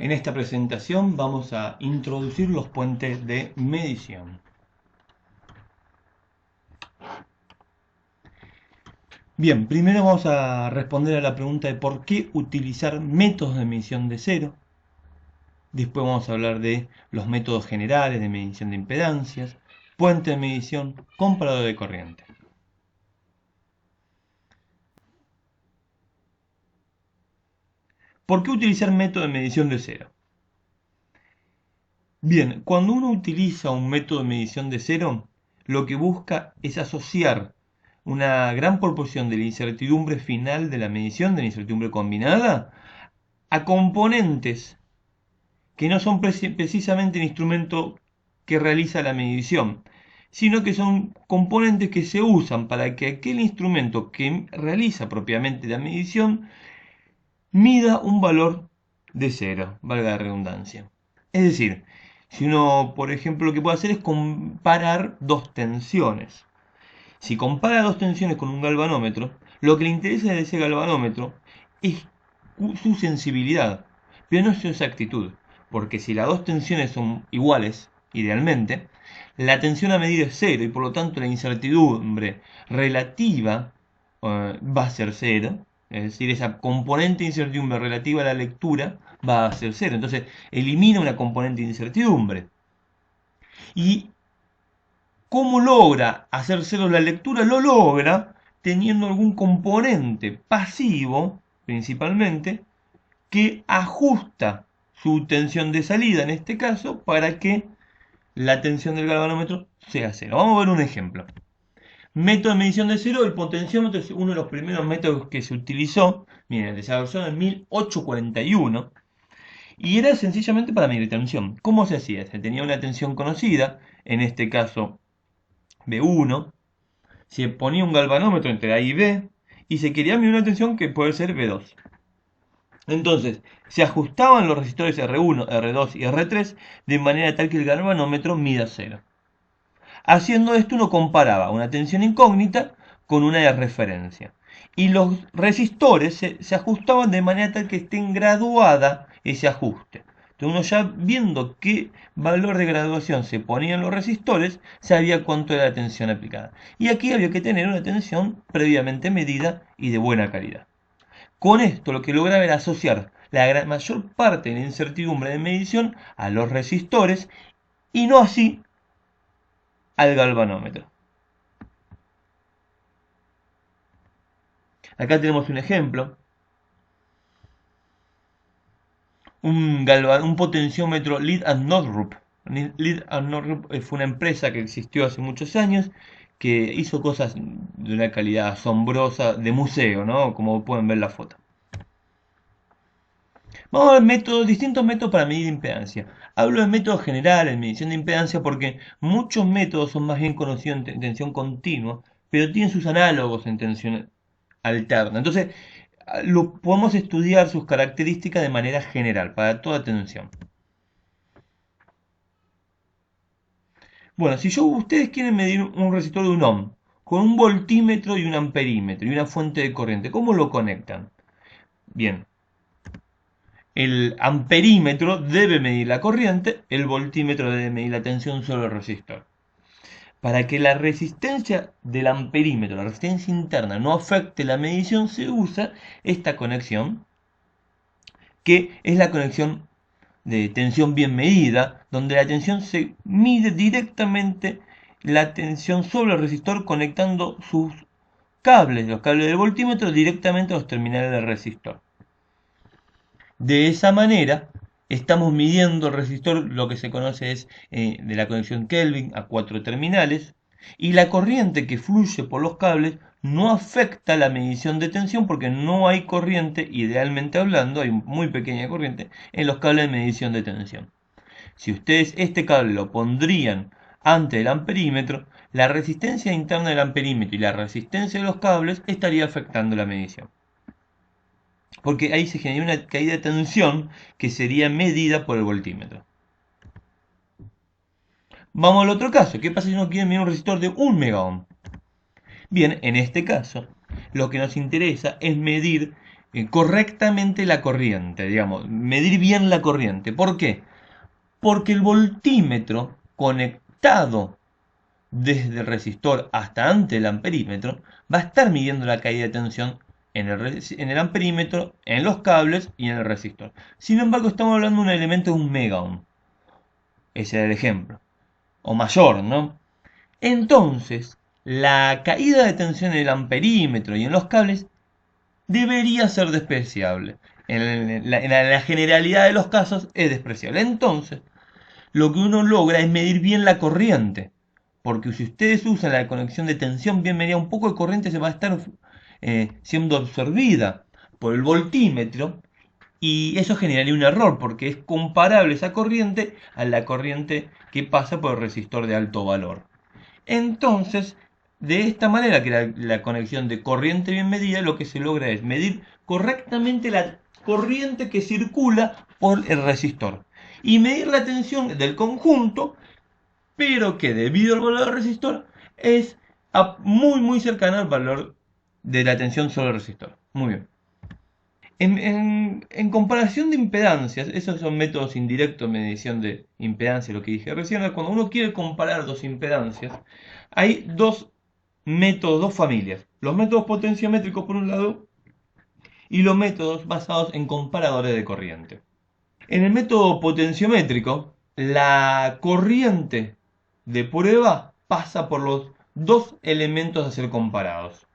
En esta presentación vamos a introducir los puentes de medición. Bien, primero vamos a responder a la pregunta de por qué utilizar métodos de medición de cero. Después vamos a hablar de los métodos generales de medición de impedancias, puente de medición, comparador de corriente. ¿Por qué utilizar método de medición de cero? Bien, cuando uno utiliza un método de medición de cero, lo que busca es asociar una gran proporción de la incertidumbre final de la medición, de la incertidumbre combinada, a componentes que no son precisamente el instrumento que realiza la medición, sino que son componentes que se usan para que aquel instrumento que realiza propiamente la medición mida un valor de cero, valga la redundancia. Es decir, si uno, por ejemplo, lo que puede hacer es comparar dos tensiones. Si compara dos tensiones con un galvanómetro, lo que le interesa de ese galvanómetro es su sensibilidad, pero no su exactitud. Porque si las dos tensiones son iguales, idealmente, la tensión a medir es cero y por lo tanto la incertidumbre relativa va a ser cero. Es decir, esa componente de incertidumbre relativa a la lectura va a ser cero. Entonces elimina una componente de incertidumbre. ¿Y cómo logra hacer cero la lectura? Lo logra teniendo algún componente pasivo, principalmente, que ajusta su tensión de salida, en este caso, para que la tensión del galvanómetro sea cero. Vamos a ver un ejemplo. Método de medición de cero, el potenciómetro es uno de los primeros métodos que se utilizó, miren, desarrollado en 1841, y era sencillamente para medir tensión. ¿Cómo se hacía? Se tenía una tensión conocida, en este caso B1, se ponía un galvanómetro entre A y B, y se quería medir una tensión que puede ser B2. Entonces, se ajustaban los resistores R1, R2 y R3 de manera tal que el galvanómetro mida cero. Haciendo esto uno comparaba una tensión incógnita con una de referencia. Y los resistores se ajustaban de manera tal que estén graduada ese ajuste. Entonces uno ya viendo qué valor de graduación se ponía en los resistores, sabía cuánto era la tensión aplicada. Y aquí había que tener una tensión previamente medida y de buena calidad. Con esto lo que lograba era asociar la mayor parte de la incertidumbre de medición a los resistores y no así al galvanómetro. Acá tenemos un ejemplo. Un potenciómetro Lead and Northrop. Lead and Northrop fue una empresa que existió hace muchos años que hizo cosas de una calidad asombrosa de museo, ¿no? Como pueden ver la foto. Vamos a ver distintos métodos para medir impedancia. Hablo de métodos generales de medición de impedancia porque muchos métodos son más bien conocidos en tensión continua, pero tienen sus análogos en tensión alterna. Entonces, podemos estudiar sus características de manera general, para toda tensión. Bueno, si ustedes quieren medir un resistor de un ohm con un voltímetro y un amperímetro y una fuente de corriente, ¿cómo lo conectan? Bien, el amperímetro debe medir la corriente, el voltímetro debe medir la tensión sobre el resistor. Para que la resistencia del amperímetro, la resistencia interna, no afecte la medición, se usa esta conexión, que es la conexión de tensión bien medida, donde la tensión se mide directamente la tensión sobre el resistor conectando sus cables, los cables del voltímetro, directamente a los terminales del resistor. De esa manera, estamos midiendo el resistor, lo que se conoce es de la conexión Kelvin a 4 terminales, y la corriente que fluye por los cables no afecta la medición de tensión porque no hay corriente, idealmente hablando, hay muy pequeña corriente en los cables de medición de tensión. Si ustedes este cable lo pondrían ante el amperímetro, la resistencia interna del amperímetro y la resistencia de los cables estaría afectando la medición. Porque ahí se genera una caída de tensión que sería medida por el voltímetro. Vamos al otro caso. ¿Qué pasa si uno quiere medir un resistor de 1 megaohm? Bien, en este caso, lo que nos interesa es medir correctamente la corriente, digamos, medir bien la corriente. ¿Por qué? Porque el voltímetro conectado desde el resistor hasta ante el amperímetro va a estar midiendo la caída de tensión en el amperímetro, en los cables y en el resistor. Sin embargo, estamos hablando de un elemento de 1 megaohm. Ese era el ejemplo. O mayor, ¿no? Entonces, la caída de tensión en el amperímetro y en los cables debería ser despreciable. En la generalidad de los casos es despreciable. Entonces, lo que uno logra es medir bien la corriente. Porque si ustedes usan la conexión de tensión bien medida, un poco de corriente se va a estar siendo absorbida por el voltímetro y eso generaría un error porque es comparable esa corriente a la corriente que pasa por el resistor de alto valor. Entonces, de esta manera, que la conexión de corriente bien medida, lo que se logra es medir correctamente la corriente que circula por el resistor y medir la tensión del conjunto, pero que debido al valor del resistor es muy cercana al valor de la tensión sobre el resistor. Muy bien. En comparación de impedancias, esos son métodos indirectos de medición de impedancia, lo que dije recién. Cuando uno quiere comparar dos impedancias, hay dos métodos, dos familias. Los métodos potenciométricos por un lado y los métodos basados en comparadores de corriente. En el método potenciométrico, la corriente de prueba pasa por los dos elementos a ser comparados.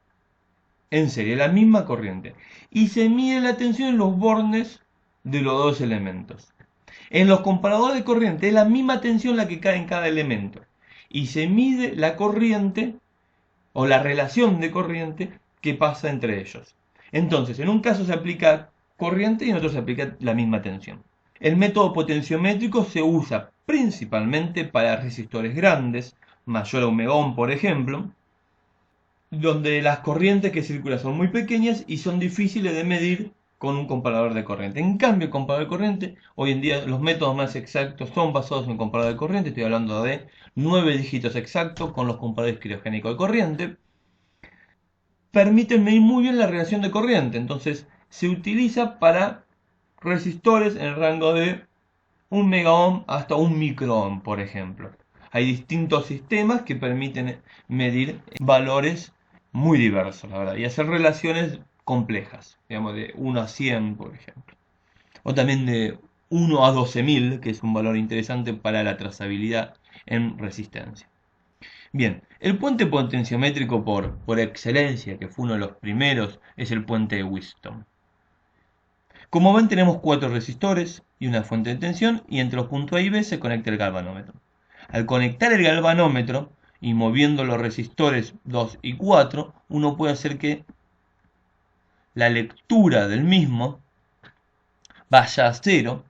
En serie, la misma corriente. Y se mide la tensión en los bornes de los dos elementos. En los comparadores de corriente es la misma tensión la que cae en cada elemento. Y se mide la corriente o la relación de corriente que pasa entre ellos. Entonces, en un caso se aplica corriente y en otro se aplica la misma tensión. El método potenciométrico se usa principalmente para resistores grandes, mayor a 1 megahom por ejemplo, donde las corrientes que circulan son muy pequeñas y son difíciles de medir con un comparador de corriente. En cambio, el comparador de corriente, hoy en día los métodos más exactos son basados en un comparador de corriente, estoy hablando de 9 dígitos exactos con los comparadores criogénicos de corriente, permiten medir muy bien la relación de corriente, entonces se utiliza para resistores en el rango de 1 megaohm hasta 1 microohm, por ejemplo. Hay distintos sistemas que permiten medir valores muy diversos, la verdad, y hacer relaciones complejas, digamos de 1 a 100, por ejemplo. O también de 1 a 12.000, que es un valor interesante para la trazabilidad en resistencia. Bien, el puente potenciométrico por excelencia, que fue uno de los primeros, es el puente de Wheatstone. Como ven, tenemos 4 resistores y una fuente de tensión, y entre los puntos A y B se conecta el galvanómetro. Al conectar el galvanómetro y moviendo los resistores 2 y 4, uno puede hacer que la lectura del mismo vaya a 0,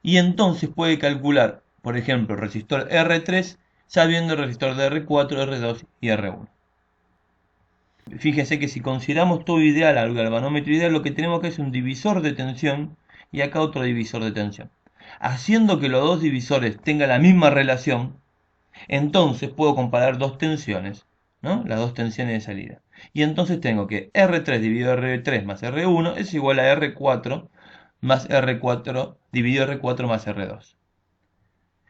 y entonces puede calcular, por ejemplo, el resistor R3 sabiendo el resistor de R4, R2 y R1. Fíjense que si consideramos todo ideal al galvanómetro ideal, lo que tenemos que es un divisor de tensión y acá otro divisor de tensión. Haciendo que los dos divisores tengan la misma relación, entonces puedo comparar dos tensiones, ¿no? Las dos tensiones de salida. Y entonces tengo que R3 dividido R3 más R1 es igual a R4 más R4 dividido R4 más R2.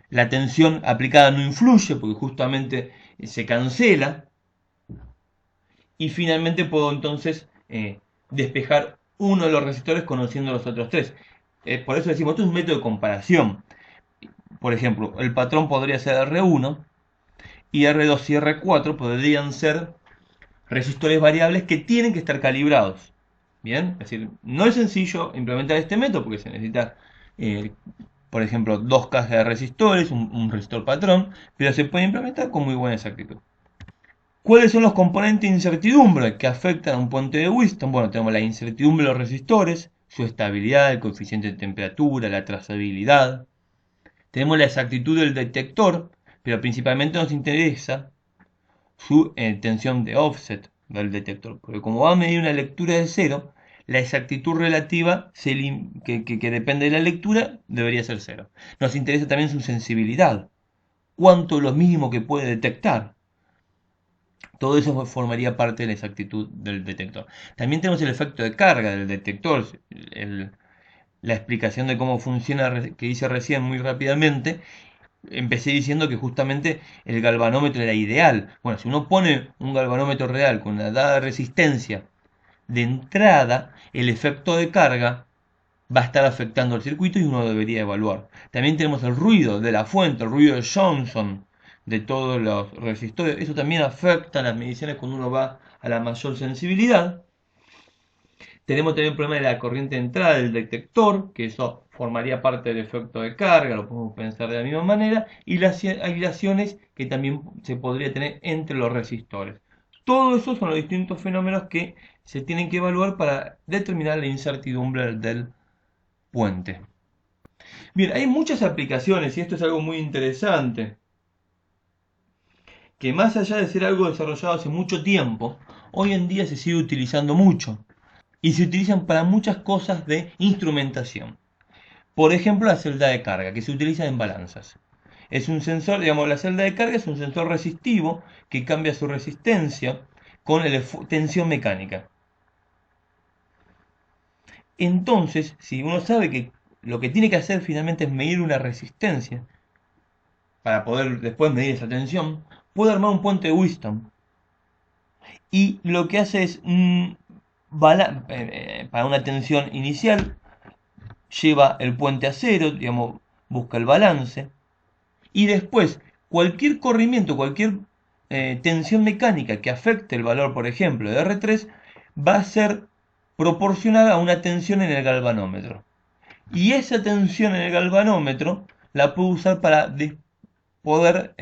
La tensión aplicada no influye porque justamente se cancela. Y finalmente puedo entonces despejar uno de los resistores conociendo los otros tres. Por eso decimos, esto es un método de comparación. Por ejemplo, el patrón podría ser R1 y R2 y R4 podrían ser resistores variables que tienen que estar calibrados. Bien, es decir, no es sencillo implementar este método porque se necesita, por ejemplo, dos cajas de resistores, un resistor patrón, pero se puede implementar con muy buena exactitud. ¿Cuáles son los componentes de incertidumbre que afectan a un puente de Wheatstone? Bueno, tenemos la incertidumbre de los resistores, su estabilidad, el coeficiente de temperatura, la trazabilidad. Tenemos la exactitud del detector, pero principalmente nos interesa su tensión de offset del detector, porque como va a medir una lectura de 0, la exactitud relativa que depende de la lectura debería ser 0. Nos interesa también su sensibilidad, cuánto es lo mínimo que puede detectar. Todo eso formaría parte de la exactitud del detector. También tenemos el efecto de carga del detector, la explicación de cómo funciona que hice recién muy rápidamente. Empecé diciendo que justamente el galvanómetro era ideal. Bueno, si uno pone un galvanómetro real con una dada resistencia de entrada, el efecto de carga va a estar afectando al circuito y uno debería evaluar. También tenemos el ruido de la fuente, el ruido de Johnson de todos los resistores. Eso también afecta las mediciones cuando uno va a la mayor sensibilidad. Tenemos también el problema de la corriente de entrada del detector, que eso formaría parte del efecto de carga, lo podemos pensar de la misma manera, y las aislaciones que también se podría tener entre los resistores. Todo eso son los distintos fenómenos que se tienen que evaluar para determinar la incertidumbre del puente. Bien, hay muchas aplicaciones y esto es algo muy interesante, que más allá de ser algo desarrollado hace mucho tiempo, hoy en día se sigue utilizando mucho y se utilizan para muchas cosas de instrumentación. Por ejemplo, la celda de carga, que se utiliza en balanzas. Es un sensor, digamos, la celda de carga es un sensor resistivo que cambia su resistencia con la tensión mecánica. Entonces, si uno sabe que lo que tiene que hacer finalmente es medir una resistencia, para poder después medir esa tensión, puede armar un puente de Wheatstone. Y lo que hace es, para una tensión inicial, lleva el puente a cero, digamos, busca el balance. Y después, cualquier corrimiento, cualquier tensión mecánica que afecte el valor, por ejemplo, de R3, va a ser proporcional a una tensión en el galvanómetro. Y esa tensión en el galvanómetro la puedo usar para poder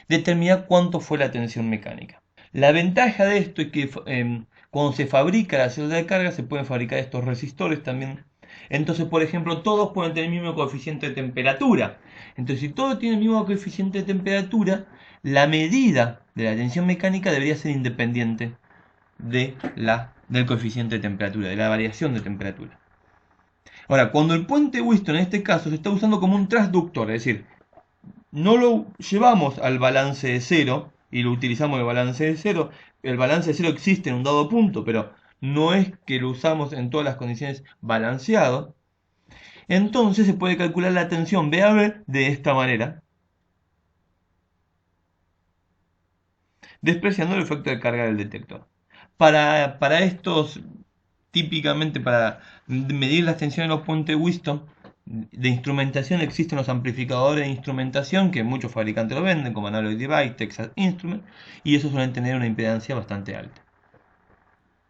determinar cuánto fue la tensión mecánica. La ventaja de esto es que cuando se fabrica la celda de carga se pueden fabricar estos resistores también. Entonces, por ejemplo, todos pueden tener el mismo coeficiente de temperatura. Entonces, si todos tienen el mismo coeficiente de temperatura, la medida de la tensión mecánica debería ser independiente del coeficiente de temperatura, de la variación de temperatura. Ahora, cuando el puente Wheatstone en este caso se está usando como un transductor, es decir, no lo llevamos al balance de cero y lo utilizamos el balance de cero. El balance de cero existe en un dado punto, pero no es que lo usamos en todas las condiciones balanceado. Entonces se puede calcular la tensión VAB de esta manera, despreciando el efecto de carga del detector. Para estos, típicamente para medir las tensiones de los puentes Wheatstone, de instrumentación existen los amplificadores de instrumentación que muchos fabricantes lo venden, como Analog Device, Texas Instruments, y esos suelen tener una impedancia bastante alta.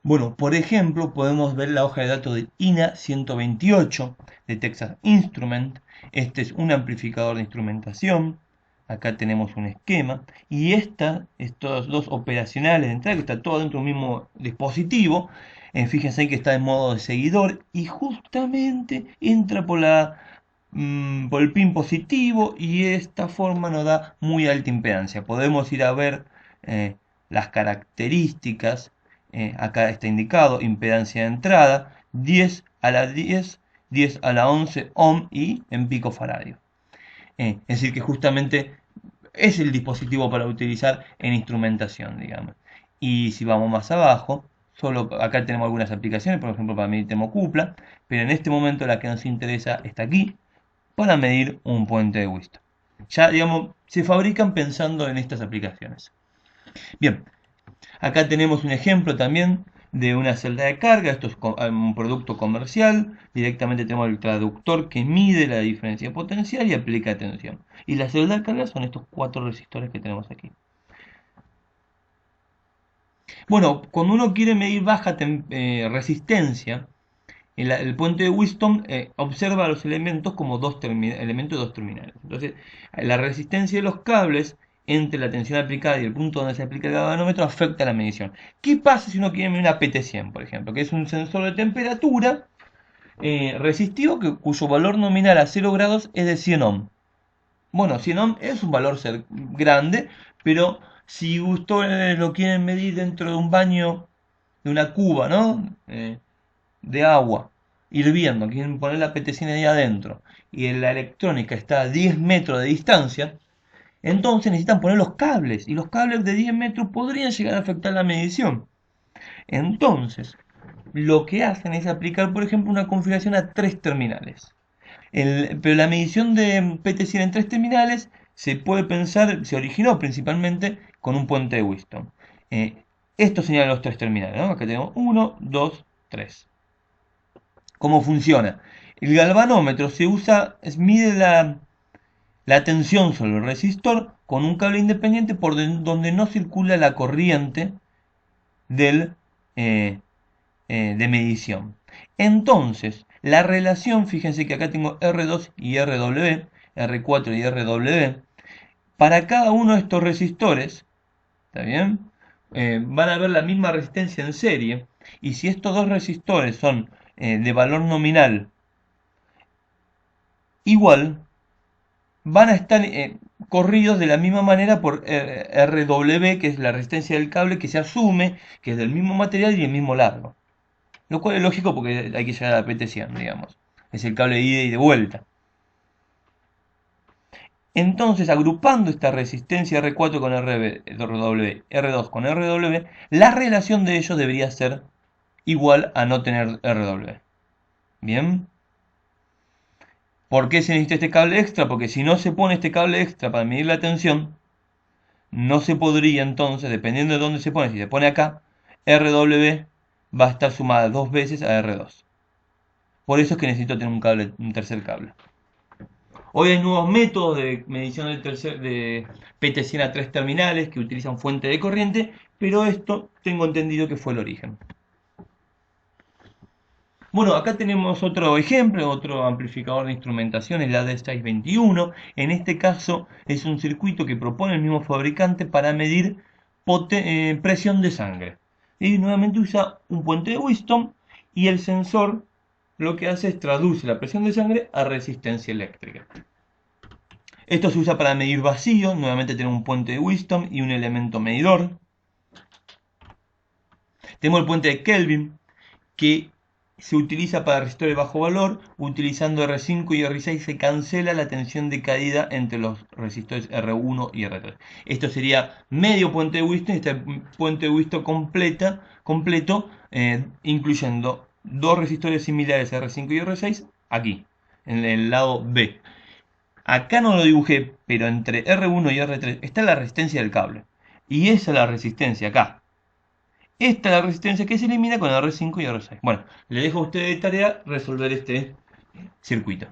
Bueno, por ejemplo, podemos ver la hoja de datos del INA 128 de Texas Instruments. Este es un amplificador de instrumentación. Acá tenemos un esquema. Y estos dos operacionales de entrada, que está todo dentro del mismo dispositivo. Fíjense ahí que está en modo de seguidor. Y justamente entra por el pin positivo. Y de esta forma nos da muy alta impedancia. Podemos ir a ver las características. Acá está indicado impedancia de entrada 10 a la 10, 10 a la 11 ohm y en picofaradio. Es decir, que justamente es el dispositivo para utilizar en instrumentación, digamos. Y si vamos más abajo, solo acá tenemos algunas aplicaciones, por ejemplo para medir termocupla, pero en este momento la que nos interesa está aquí, para medir un puente de Wheatstone. Ya, digamos, se fabrican pensando en estas aplicaciones. Bien, acá tenemos un ejemplo también de una celda de carga. Esto es un producto comercial. Directamente tenemos el traductor que mide la diferencia potencial y aplica tensión. Y la celda de carga son estos 4 resistores que tenemos aquí. Bueno, cuando uno quiere medir baja resistencia, el puente de Wheatstone observa los elementos como elementos de dos terminales. Entonces, la resistencia de los cables entre la tensión aplicada y el punto donde se aplica el galvanómetro afecta la medición. ¿Qué pasa si uno quiere medir una PT100, por ejemplo? Que es un sensor de temperatura resistivo cuyo valor nominal a 0 grados es de 100 ohm. Bueno, 100 ohm es un valor grande, pero si ustedes lo quieren medir dentro de un baño, de una cuba, ¿no? De agua hirviendo, quieren poner la PTCN ahí adentro y la electrónica está a 10 metros de distancia, Entonces necesitan poner los cables, y los cables de 10 metros podrían llegar a afectar la medición. Entonces, lo que hacen es aplicar, por ejemplo, una configuración a 3 terminales. Pero la medición de PT100 en 3 terminales se puede pensar, se originó principalmente con un puente de Wheatstone. Esto señala los 3 terminales, ¿no? Acá tenemos 1, 2, 3. ¿Cómo funciona? El galvanómetro se usa, mide la tensión sobre el resistor con un cable independiente por donde no circula la corriente del, eh, de medición. Entonces, la relación, fíjense que acá tengo R2 y RW, R4 y RW, para cada uno de estos resistores, ¿está bien? Van a ver la misma resistencia en serie, y si estos dos resistores son de valor nominal igual, van a estar corridos de la misma manera por RW, que es la resistencia del cable que se asume que es del mismo material y el mismo largo. Lo cual es lógico porque hay que llegar a la PT100, digamos. Es el cable de ida y de vuelta. Entonces, agrupando esta resistencia R4 con RW, R2 con RW, la relación de ellos debería ser igual a no tener RW. ¿Bien? ¿Por qué se necesita este cable extra? Porque si no se pone este cable extra para medir la tensión, no se podría entonces, dependiendo de dónde se pone, si se pone acá, RW va a estar sumada 2 veces a R2. Por eso es que necesito tener un tercer cable. Hoy hay nuevos métodos de medición de PT100 a 3 terminales que utilizan fuente de corriente, pero esto tengo entendido que fue el origen. Bueno, acá tenemos otro ejemplo, otro amplificador de instrumentación, el AD621. En este caso es un circuito que propone el mismo fabricante para medir presión de sangre. Y nuevamente usa un puente de Wheatstone y el sensor lo que hace es traduce la presión de sangre a resistencia eléctrica. Esto se usa para medir vacío, nuevamente tenemos un puente de Wheatstone y un elemento medidor. Tenemos el puente de Kelvin, que se utiliza para resistores de bajo valor. Utilizando R5 y R6 se cancela la tensión de caída entre los resistores R1 y R3. Esto sería medio puente de Wheatstone. Este puente de Wheatstone completo, incluyendo dos resistores similares R5 y R6 aquí, en el lado B. Acá no lo dibujé, pero entre R1 y R3 está la resistencia del cable. Y esa es la resistencia acá. Esta es la resistencia que se elimina con R5 y R6. Bueno, le dejo a ustedes de tarea resolver este circuito.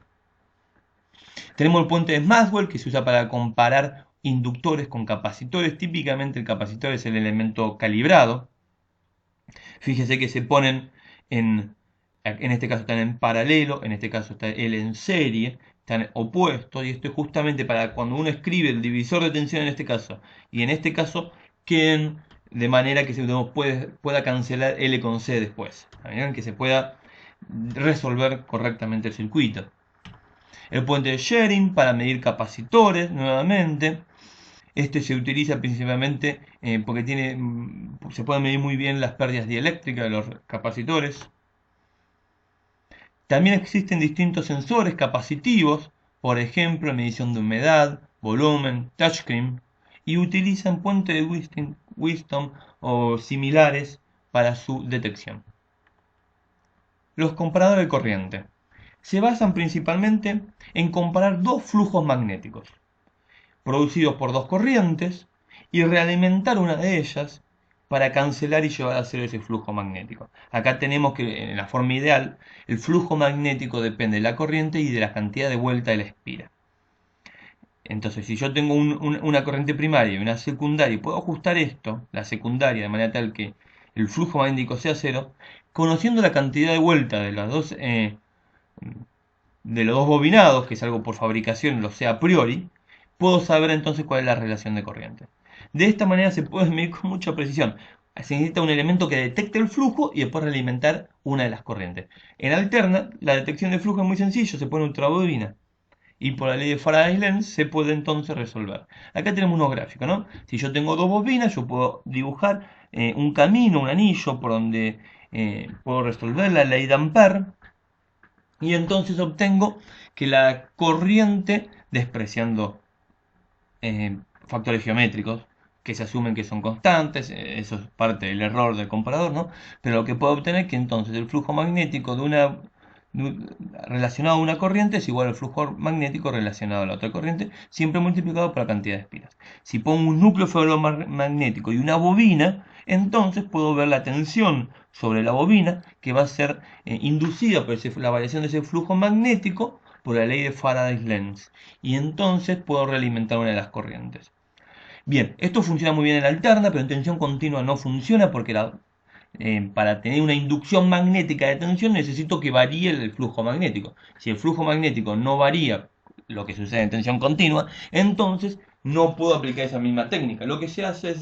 Tenemos el puente de Maxwell, que se usa para comparar inductores con capacitores. Típicamente el capacitor es el elemento calibrado. Fíjese que se ponen en este caso están en paralelo, en este caso está él en serie, están opuestos, y esto es justamente para cuando uno escribe el divisor de tensión en este caso, y en este caso queden de manera que se pueda cancelar L con C después, ¿bien? Que se pueda resolver correctamente el circuito. El puente de Shearing para medir capacitores, nuevamente. Este se utiliza principalmente porque se pueden medir muy bien las pérdidas dieléctricas de los capacitores. También existen distintos sensores capacitivos, por ejemplo, medición de humedad, volumen, touchscreen, y utilizan puente de Wheatstone o similares para su detección. Los comparadores de corriente se basan principalmente en comparar dos flujos magnéticos, producidos por dos corrientes, y realimentar una de ellas para cancelar y llevar a cero ese flujo magnético. Acá tenemos que, en la forma ideal, el flujo magnético depende de la corriente y de la cantidad de vuelta de la espira. Entonces, si yo tengo una corriente primaria y una secundaria, y puedo ajustar esto, la secundaria, de manera tal que el flujo magnético sea cero, conociendo la cantidad de vuelta de los dos bobinados, que es algo por fabricación, lo sé a priori, puedo saber entonces cuál es la relación de corriente. De esta manera se puede medir con mucha precisión. Se necesita un elemento que detecte el flujo y después realimentar una de las corrientes. En alterna, la detección de flujo es muy sencillo, se pone ultrabobina. Y por la ley de Faraday-Lenz se puede entonces resolver. Acá tenemos unos gráficos, ¿no? Si yo tengo dos bobinas, yo puedo dibujar un camino, un anillo, por donde puedo resolver la ley de Ampère. Y entonces obtengo que la corriente, despreciando factores geométricos que se asumen que son constantes, eso es parte del error del comparador, ¿no? Pero lo que puedo obtener es que entonces el flujo magnético relacionado a una corriente es igual al flujo magnético relacionado a la otra corriente, siempre multiplicado por la cantidad de espiras. Si pongo un núcleo ferromagnético y una bobina, entonces puedo ver la tensión sobre la bobina que va a ser inducida por la variación de ese flujo magnético por la ley de Faraday-Lenz. Y entonces puedo realimentar una de las corrientes. Bien, esto funciona muy bien en alterna, pero en tensión continua no funciona porque para tener una inducción magnética de tensión necesito que varíe el flujo magnético. Si el flujo magnético no varía, lo que sucede en tensión continua, entonces no puedo aplicar esa misma técnica. Lo que se hace es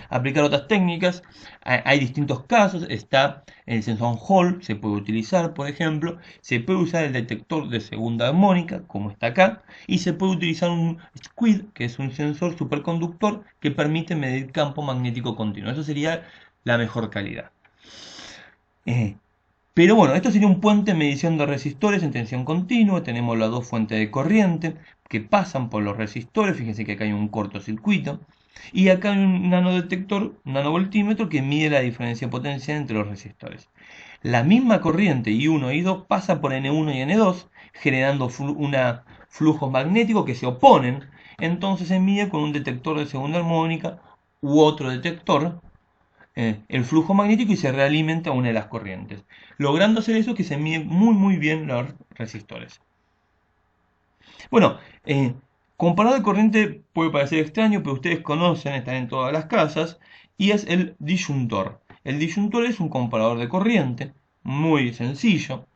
aplicar otras técnicas. Hay distintos casos. Está el sensor Hall, se puede utilizar, por ejemplo. Se puede usar el detector de segunda armónica, como está acá. Y se puede utilizar un SQUID, que es un sensor superconductor que permite medir campo magnético continuo. Eso sería la mejor calidad. Pero bueno, esto sería un puente de medición de resistores en tensión continua. Tenemos las dos fuentes de corriente que pasan por los resistores. Fíjense que acá hay un cortocircuito. Y acá hay un nanodetector, un nanovoltímetro, que mide la diferencia potencial entre los resistores. La misma corriente I1 y I2 pasa por N1 y N2, generando flujos magnéticos que se oponen. Entonces se mide con un detector de segunda armónica u otro detector el flujo magnético y se realimenta una de las corrientes. Logrando hacer eso que se miden muy bien los resistores. Bueno, comparado de corriente puede parecer extraño, pero ustedes conocen, están en todas las casas, y es el disyuntor. El disyuntor es un comparador de corriente muy sencillo,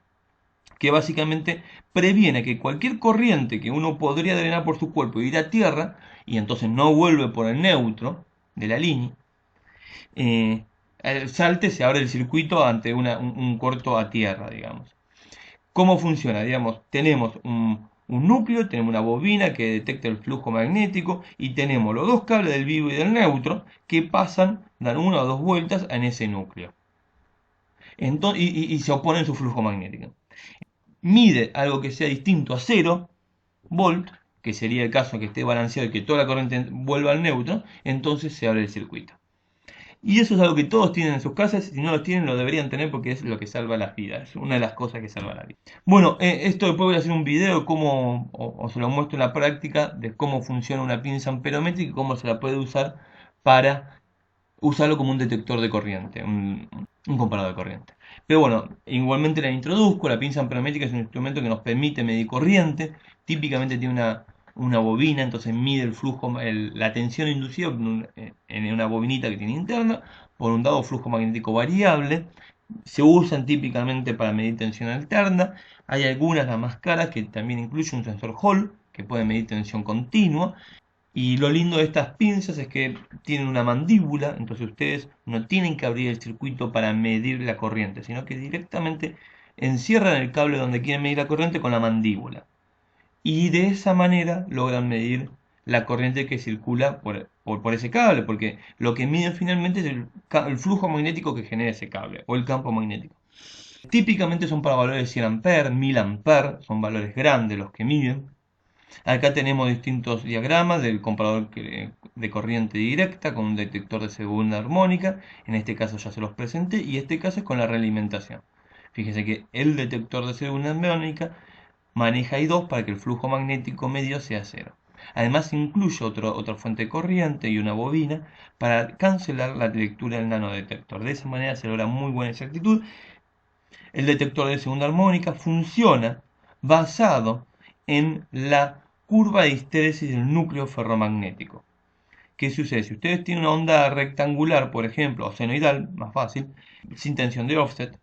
que básicamente previene que cualquier corriente que uno podría drenar por su cuerpo y ir a tierra, y entonces no vuelve por el neutro de la línea, salte, se abre el circuito ante un corto a tierra, digamos. ¿Cómo funciona? Digamos, tenemos un núcleo, tenemos una bobina que detecta el flujo magnético y tenemos los dos cables del vivo y del neutro que pasan, dan una o dos vueltas en ese núcleo. Entonces, y se oponen su flujo magnético. Mide algo que sea distinto a 0 volt, que sería el caso que esté balanceado y que toda la corriente vuelva al neutro, entonces se abre el circuito. Y eso es algo que todos tienen en sus casas, si no lo tienen lo deberían tener porque es lo que salva las vidas, es una de las cosas que salva la vida. Bueno, esto después voy a hacer un video de cómo, o se lo muestro en la práctica, de cómo funciona una pinza amperométrica y cómo se la puede usar para usarlo como un detector de corriente, un comparador de corriente. Pero bueno, igualmente la introduzco, la pinza amperométrica es un instrumento que nos permite medir corriente, típicamente tiene una bobina, entonces mide el flujo, la tensión inducida en una bobinita que tiene interna por un dado flujo magnético variable. Se usan típicamente para medir tensión alterna. Hay algunas, las más caras, que también incluyen un sensor Hall, que puede medir tensión continua. Y lo lindo de estas pinzas es que tienen una mandíbula, entonces ustedes no tienen que abrir el circuito para medir la corriente, sino que directamente encierran el cable donde quieren medir la corriente con la mandíbula. Y de esa manera logran medir la corriente que circula por ese cable, porque lo que miden finalmente es el flujo magnético que genera ese cable, o el campo magnético. Típicamente son para valores de 100 amperes, 1000 amperes, son valores grandes los que miden. Acá tenemos distintos diagramas del comparador de corriente directa con un detector de segunda armónica. En este caso ya se los presenté y este caso es con la realimentación. Fíjense que el detector de segunda armónica maneja I2 para que el flujo magnético medio sea cero. Además incluye otra fuente de corriente y una bobina para cancelar la lectura del nanodetector. De esa manera se logra muy buena exactitud. El detector de segunda armónica funciona basado en la curva de histéresis del núcleo ferromagnético. ¿Qué sucede? Si ustedes tienen una onda rectangular, por ejemplo, o senoidal, más fácil, sin tensión de offset,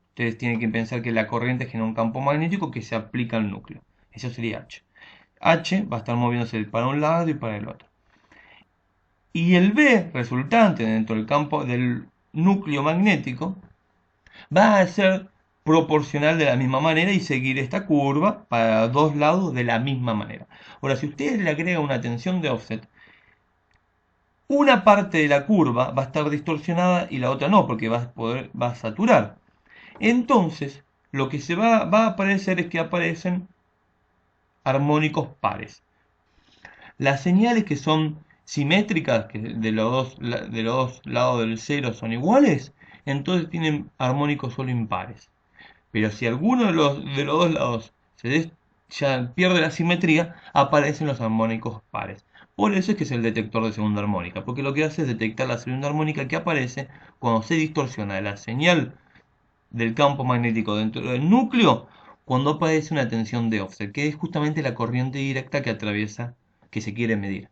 ustedes tienen que pensar que la corriente genera un campo magnético que se aplica al núcleo. Eso sería H. H va a estar moviéndose para un lado y para el otro. Y el B resultante dentro del campo del núcleo magnético va a ser proporcional de la misma manera y seguir esta curva para dos lados de la misma manera. Ahora, si ustedes le agregan una tensión de offset, una parte de la curva va a estar distorsionada y la otra no, porque va a saturar. Entonces, lo que se va a aparecer es que aparecen armónicos pares. Las señales que son simétricas, que de los dos lados del cero son iguales, entonces tienen armónicos solo impares. Pero si alguno de los dos lados ya pierde la simetría, aparecen los armónicos pares. Por eso es que es el detector de segunda armónica, porque lo que hace es detectar la segunda armónica que aparece cuando se distorsiona la señal del campo magnético dentro del núcleo, cuando aparece una tensión de offset, que es justamente la corriente directa que atraviesa, que se quiere medir.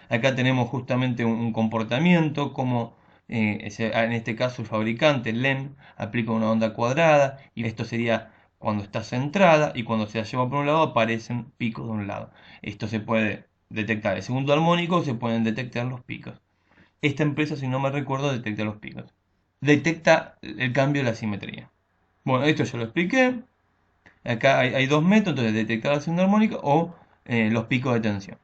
Acá tenemos justamente un comportamiento, como en este caso el fabricante, LEM, aplica una onda cuadrada, y esto sería cuando está centrada, y cuando se la lleva por un lado aparecen picos de un lado. Esto se puede detectar el segundo armónico, se pueden detectar los picos. Esta empresa, si no me recuerdo, detecta los picos. Detecta el cambio de la simetría. Bueno, esto ya lo expliqué. Acá hay dos métodos, entonces detectar la segunda armónica o los picos de tensión.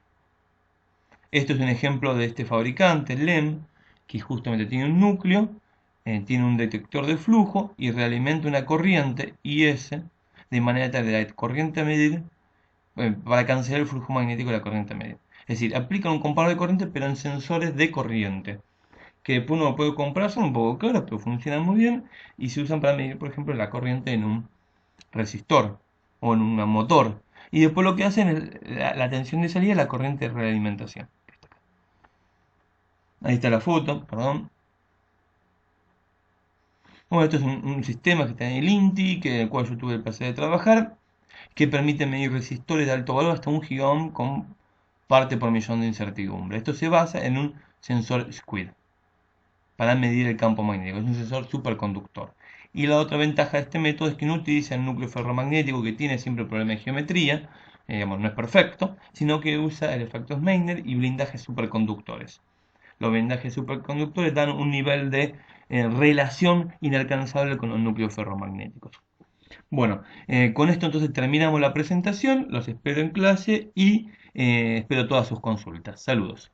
Esto es un ejemplo de este fabricante, LEM, que justamente tiene un núcleo, tiene un detector de flujo y realimenta una corriente IS, de manera tal que la corriente a medir, para cancelar el flujo magnético de la corriente a medir. Es decir, aplica un comparador de corriente pero en sensores de corriente, que después uno puede comprar, son un poco caros, pero funcionan muy bien y se usan para medir, por ejemplo, la corriente en un resistor o en un motor. Y después lo que hacen es la tensión de salida y la corriente de realimentación. Ahí está la foto, perdón. Bueno, esto es un sistema que está en el INTI, en el cual yo tuve el placer de trabajar, que permite medir resistores de alto valor hasta 1 GΩ con parte por millón de incertidumbre. Esto se basa en un sensor SQUID para medir el campo magnético. Es un sensor superconductor. Y la otra ventaja de este método es que no utiliza el núcleo ferromagnético, que tiene siempre problemas de geometría, digamos, no es perfecto, sino que usa el efecto Meissner y blindajes superconductores. Los blindajes superconductores dan un nivel de relación inalcanzable con los núcleos ferromagnéticos. Bueno, con esto entonces terminamos la presentación, los espero en clase y espero todas sus consultas. Saludos.